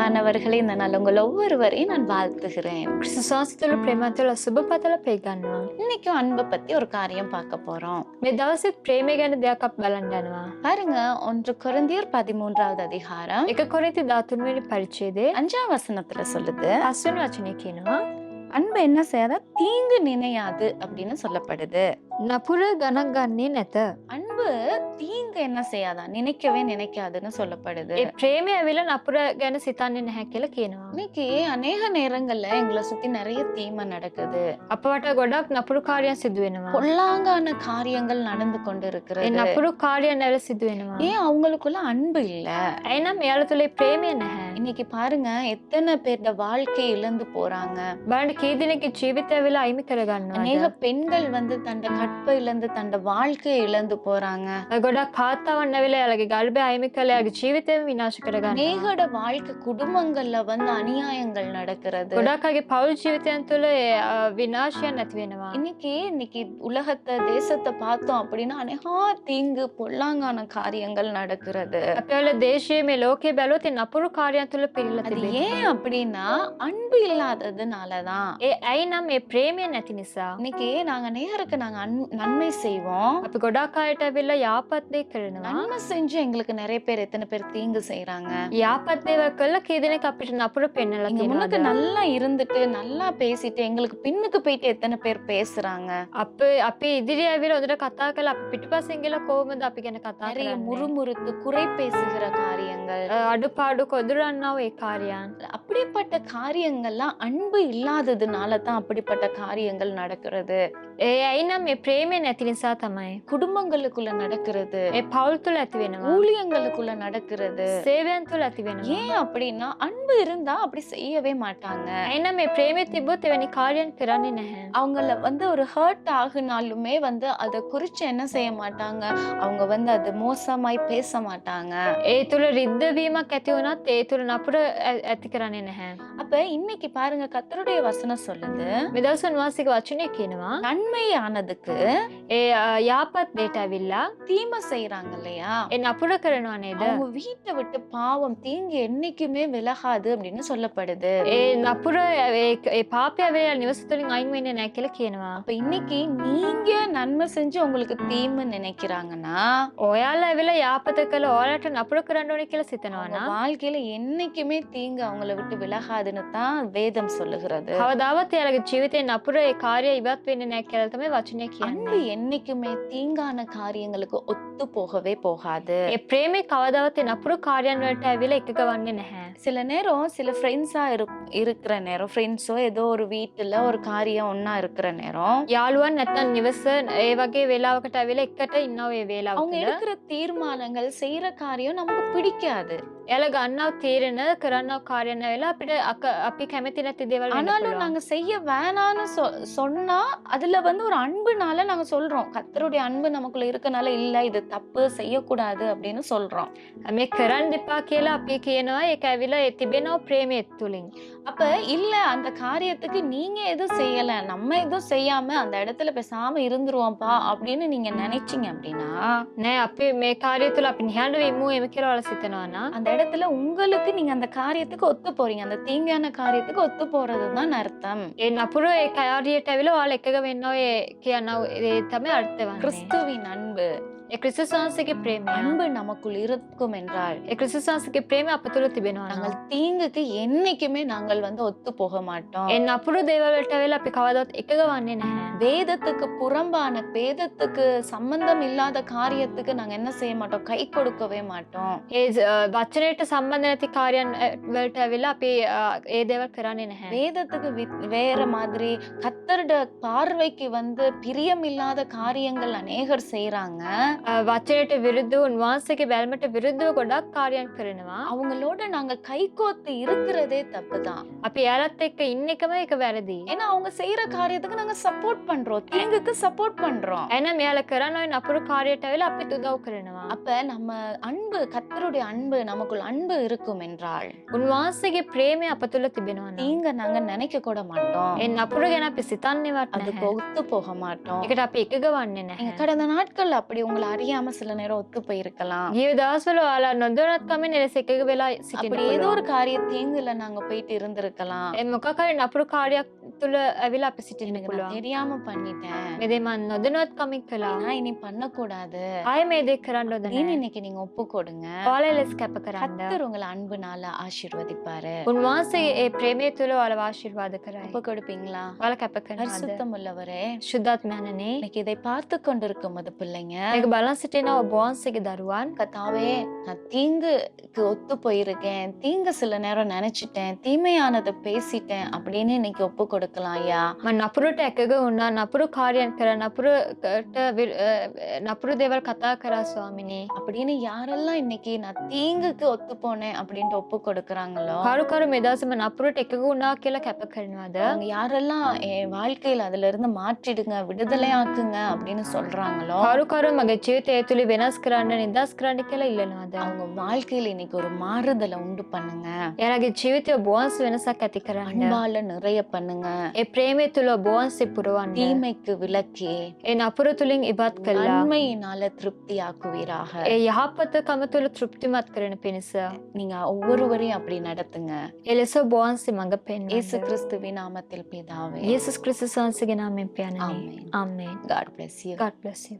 பிரியமானவர்களே, இந்த நாள் உங்கள் ஒவ்வொருவரையும் நான் வாழ்த்துகிறேன். ක්‍රිස්තුස්තුල ප්‍රේමතුල සුභපතල පෙගන්නවා. இன்னைக்கும் அன்பை பத்தி ஒரு காரியம் பார்க்க போறோம். මේ දවසේ ප්‍රේමය ගැන දෙයක් අප බලන්න යනවා. பாருங்க, 1 கொரிந்தியர் 13வது அதிகாரம் 1 කොරින්ති 13 වෙනි පරිච්ඡේදයේ 5ஆம் வசனத்துல சொல்லுது, 5 වෙනි වචනේ කියනවා அன்பு என்ன செய்யாத தீங்கு நினையாது அப்படின்னு சொல்லப்படுது. නපුර ගණන් ගන්නේ නැත. அன்பு தீங்கு என்ன செய்யாதா, நினைக்கவே நினைக்காதுன்னு சொல்லப்படுது. ඒ ප්‍රේමය ඇවිල්ලා නපුර ගැන සිතන්නේ නැහැ කියලා කියනවා. இன்னைக்கு அநேக நேரங்கள்ல எங்களை சுத்தி நிறைய தீமை நடக்குது. අප වට ගොඩක් නපුරු කාර්යයන් සිදු වෙනවා. பொல்லாங்கான காரியங்கள் நடந்து கொண்டு ඒ இருக்கிறது. නපුරු කාර්යයන් ඇවිල්ලා සිදු වෙනවා. ஏன் அவங்களுக்குள்ள அன்பு இல்ல? එනම් එයාලා තුල ඒ ප්‍රේමය නැහැ. இன்னைக்கு பாருங்க, எத்தனை பேரோட வாழ்க்கை இழந்து போறாங்க. බලන්න කී දෙනෙක්ගේ ජීවිතය ඇවිල්ලා අයිමි அநேக කරගන්නවා. பெண்கள் தண்ட கற்பை இழந்து தண்ட வாழ்க்கையை இழந்து போறாங்க. ගොඩක් කාන්තාවන් ඇවිල්ලා එයාලගේ ගල්බය අයිමි කරලා එයාගේ ජීවිතයම විනාශ කරගන්නවා. அநேகோட வாழ்க்கை குடும்பங்கள்ல அநியாயங்கள் நடக்கிறது. ගොඩක් අයගේ පෞල් ජීවිතයන් තුළ විනාශයන් ඇති වෙනවා. இன்னைக்கு உலகத்தை தேசத்தை பார்த்தோம் அப்படின்னா அநேகா தீங்கு பொல்லாங்கான காரியங்கள் நடக்கிறது. අපේ වල දේශයේ මේ ලෝකේ බැලුවොත් ඒ නපුරු කාර්යයන් තුළ පිරීලා அது තිබෙනවා. ஏன் அப்படின்னா அன்பு இல்லாததுனாலதான். ඒ ඇයි නම් මේ ප්‍රේමය නැති නිසා. இன்னைக்கு நாங்க நேருக்கு நன்மை செய்வோம். අපි ගොඩක් අයට ඇවිල්ලා යාපත් දේ කරනවා. நன்மை செஞ்சு எங்களுக்கு நிறைய பேர் எத்தனை பேர் தீங்கு செய்யறாங்க. යාපත් දේවල් කළා කී දෙනෙක් අපිට නපුරු පෙන්නලා இங்க முன்னுக்கு තියෙනවා. நல்லா இருந்துட்டு நல்லா பேசிட்டு எங்களுக்கு பின்னுக்கு போயிட்டு எத்தனை பேர் பேசுறாங்க. අපි ඉදිරිය ඇවිල්ලා හොඳට කතා කළා අපි පිටුපස්සෙන් ගිහලා කොහොමද අපි ගැන කතා நிறைய කරන්නේ. முறுமுறுத்து குறை பேசுகிற காரியங்கள், අඩුපාඩු කොදුරන්නා ඒ කාර්යයන්. அப்படிப்பட்ட காரியங்கள்லாம் அன்பு இல்லாததுனால தான் அப்படிப்பட்ட காரியங்கள் நடக்கிறது. ඒ ඇයි නම් මේ ප්‍රේමය නැති නිසා තමයි. குடும்பங்களுக்குள்ள நடக்கிறது, ඒ පෞල් තුළ ඇති වෙනවා. ஊழியங்களுக்குள்ள நடக்கிறது. සේවයන් තුළ ඇති වෙනවා. ஏன் அப்படின்னா அன்பு இருந்தா அப்படி செய்யவே மாட்டாங்க. එනම් මේ ප්‍රේමය තිබ්බොත් එවැනි කාර්යයන් කරන්නේ නැහැ. அவங்கள ஒரு ஹர்ட் ஆகுனாலுமே அதை குறிச்சு என்ன செய்ய மாட்டாங்க, அவங்க அது மோசமாய் பேச மாட்டாங்க. ඒ තුළ රිද්දවීමක් ඇති වුණත් ඒ තුළ නපුර ඇති කරන්නේ නැහැ. அப்ப இன்னைக்கு பாருங்க, கர்த்தருடைய வசனம் சொல்லுது, මේ දවස් වහන්සේගේ වචනේ කියනවා நன்மையானதுக்கு ඒ යාපත් දෙයට ඇවිල්ලා தீமை செய்யறாங்க இல்லையா, ඒ නපුර කරනවා නේද? அவங்க வீட்டை விட்டு பாவம் தீங்கு என்னைக்குமே விலகாது அப்படின்னு சொல்லப்படுது. ඒ නපුර ඒ පාපය ඇවිල්ලා නිවස තුලින් අයින් වෙන්නේ නැහැ කියලා කියනවා. அப்ப இன்னைக்கு நீங்க நன்மை செஞ்சு உங்களுக்கு தீமை நினைக்கிறாங்கன்னா, ඔයාලා ඇවිල්ලා යාපත කළ ඔයාලට නපුර කරන්න ඕනේ කියලා සිතනවා அவங்க නම් வாழ்க்கையில என்னைக்குமே தீங்கு அவங்கள விட்டு விலகாதுன்னு தான் வேதம் சொல்லுகிறது. කවදාවත් එයාලගේ ජීවිතේ නපුර ඒ කාර්යය ඉවත් වෙන්නේ නැහැ කියලා තමයි වචනේ அன்பு කියන්නේ. என்னைக்குமே தீங்கான காரியங்களுக்கு ஒத்து போகவே போகாது. ඒ ප්‍රේමේ කවදාවත් ඒ නපුරු කාර්යයන් වලට ඇවිල්ලා එකග වන්නේ නැහැ. சில நேரம் சில ஃப்ரெண்ட்ஸா இருக்கிற நேரம், ஃப்ரெண்ட்ஸோ ஏதோ ஒரு வீட்டுல ஒரு காரியம் ஒன்னா இருக்கிற நேரம், යාළුවන් නැත්නම් නිවස ඒ වගේ වෙලාවකට ඇවිල්ලා එකට ඉන්නව ඒ වේලාව அவங்க තුළ எடுக்கிற தீர்மானங்கள் செய்யற காரியம் நமக்கு பிடிக்காது. එයාලා ගන්නව තීරණ කරන්නව කාර්යයන් ඇවිල්ලා අපිට අපි කැමති නැති දේවල් වෙන්න ஆனாலும் පුළුවන්. நாங்க செய்ய வேணான்னு சொன்னா அதுல ஒரு அன்புனால நாங்க சொல்றோம், கர்த்தருடைய அன்பு நமக்குள்ள இருக்கனால இல்ல இது தப்பு செய்யக்கூடாது அப்படின்னு சொல்றோம். මේ කරන්න එපා කියලා අපි කියනවා. ඒක ඇවිල්ලා ඒ තිබෙනව ප්‍රේමයේ තුලින්. அப்ப இல்ல அந்த காரியத்துக்கு நீங்க எதுவும் செய்யல, நம்ம எதுவும் செய்யாம அந்த இடத்துல பேசாம இருந்துருவோம்ப்பா அப்படின்னு நீங்க நினைச்சீங்க அப்படின்னா, නෑ අපි මේ කාර්යය තුල අපි නිහඬ වෙමු එම කියලා ඔයාලා සිතනවා නම් அந்த இடத்துல உங்களுக்கு நீங்க அந்த காரியத்துக்கு ஒத்து போறீங்க, அந்த தீங்கான காரியத்துக்கு ஒத்து போறதுதான் அர்த்தம். ඒ නපුර ඒ කාර්යයට ඇවිල්ලා ඔයාලා එකග වෙන්නව ඒ කියනවා. ඒ තමයි අර්ථය වන්නේ. கிறிஸ்துவின் அன்பு, ඒ ක්‍රිස්තුස් වහන්සේගේ ප්‍රේමය. அன்பு நமக்குள் இருக்கும் என்றால் ඒ ක්‍රිස්තුස් වහන්සේගේ ප්‍රේමය අප තුල තිබෙනවා නම් நாங்கள் தீங்குக்கு என்னைக்குமே நாங்கள் ஒத்து போக மாட்டோம். ඒ නපුරු දේවල් වලට ඇවිල්ලා අපි කවදාවත් එකග වන්නේ නැහැ. வேதத்துக்கு புறம்பான, வேதத்துக்கு சம்பந்தம் இல்லாத காரியத்துக்கு நாங்க என்ன செய்ய மாட்டோம், கை கொடுக்கவே மாட்டோம். ඒ වචනයට සම්බන්ධ නැති කාර්යයන් වලට ඇවිල්ලා අපි ඒ දේවල් කරන්නේ නැහැ. வேதத்துக்கு வேற மாதிரி கர்த்தருடைய பார்வைக்கு பிரியம் இல்லாத காரியங்கள் அநேகர் செய்யறாங்க. වචනයට විරුද්ධව උන්වහන්සේගේ බැල්මට විරුද්ධව ගොඩක් කාර්යයන් කරනවා. அவங்களோட நாங்க கைகோத்து இருக்கிறதே தப்புதான். අපි යාලත් එක්ක ඉන්න එකම එක වැරදි. ஏன்னா அவங்க செய்யற காரியத்துக்கு நாங்க சப்போர்ட் பண்றோம், தீங்குக்கு சப்போர்ட் பண்றோம். එහෙනම් එයාලා කරන්න ඕනේ නපුරු කාර්යයට ඇවිල්ලා අපිත් උදව් කරනවා. அப்ப நம்ம அன்பு, கர்த்தருடைய அன்பு, நமக்குள் அன்பு இருக்கும் என்றால் උන්වහන්සේගේ ප්‍රේමය අප තුළ තිබෙනවා නම් தீங்க நாங்க நினைக்க கூட மாட்டோம், ඒ නපුරු ගැන අපි සිතන්නේවත් அதுக்கு නැහැ. ஒத்து போக மாட்டோம். ඒකට අපි එකගවන්නේ நீங்க නැහැ. கடந்த நாட்கள் அப்படி உங்களை அறியாம சில நேரம் ஒத்து போயிருக்கலாம். ගිය දවස්වල ඔයාලා නොදැනත්කමින් එලෙස එකග වෙලා සිටින්න அப்படி ஏதோ පුළුවන්. ஒரு காரிய தீங்குல நாங்க போயிட்டு இருந்திருக்கலாம். ඒ මොකක් හරි නපුරු කාර්යයක් තුළ ඇවිල්ලා අපි සිටින්න எனக்கு நான் පුළුවන්. தெரியாம பண்ணிட்டேன், මේ දේ මම නොදැනුවත්කමින් කළා. நான் இனி பண்ணக்கூடாது ආයෙ මේ දේ කරන්න ඕද அப்படின்னு නැහැ. இன்னைக்கு நீங்க ஒப்பு கொடுங்க. ඔයාලා එලෙස කැප කරන්න. கர்த்தர் உங்களை அன்புனால ஆசீர்வதிப்பாரு. උන්වහන්සේ ඒ ප්‍රේමය තුළ ඔයාලව ආශිර්වාද කරයි. ஒப்பு கொடுப்பீங்களா? ඔයාලා කැප කරනවාද? பரிசுத்தம் உள்ளவரே, ශුද්ධාත්මයන්නේ இன்னைக்கு இதை பார்த்து கொண்டிருக்கும் போது பிள்ளைங்க, මේක බලන් සිටින ඔබ වහන්සේගේ දරුවන් கத்தாவே நான் தீங்குக்கு ஒத்து போயிருக்கேன், தீங்கு சில நேரம் நினைச்சிட்டேன், தீமையானதை பேசிட்டேன் அப்படின்னு இன்னைக்கு ஒப்பு கொடுக்கலாம் ஐயா. මම නපුරට එකග වුණා නපුරු කාර්යයන් කර නපුරු දේවල් කතා කරා ස්වාමිනේ. அப்படின்னு யாரெல்லாம் இன்னைக்கு நான் தீங்குக்கு ஒத்து போனேன் அப்படின்ட்டு ஒப்பு கொடுக்கறாங்களோ, කරු කරු මේ දවසේ මම නපුරට එකග වුණා කියලා කැප කරනවාද? அவங்க யாரெல்லாம் என் வாழ்க்கையில அதுல இருந்து மாற்றிடுங்க, விடுதலை ஆக்குங்க அப்படின்னு சொல்றாங்களோ, කරු කරු මගේ ජීවිතය තුළ වෙනස් කරන්න නිදහස් කරන්න කියලා ඉල්ලනවාද? அவங்க வாழ்க்கையில இன்னைக்கு ஒரு மாறுதலை உண்டு பண்ணுங்க. එයාලගේ ජීවිතය ඔබ වහන්සේ වෙනසක් ඇති කරන්න. அன்பால நிறைய பண்ணுங்க. ඒ ප්‍රේමය තුළ ඔබ වහන්සේ පුරවන්න. தீமைக்கு விலக்கி ඒ නපුරු තුලින් ඉවත් කළා. நன்மையினால திருப்தி ஆக்குவீராக. ඒ යහපතකම තුළ තෘප්තිමත් කරන පිණිස நீங்க ஒவ்வொருவரையும் அப்படி நடத்துங்க. එලෙස ඔබ වහන්සේ මඟ இயேசு පෙන්වන්න. கிறிஸ்துவின் நாமத்தில் பிதாவே. යේසුස් ක්‍රිස්තුස් වහන්සේගේ නාමයෙන් පියාණනි. ஆமென். ආමේන්. God bless you. God bless you.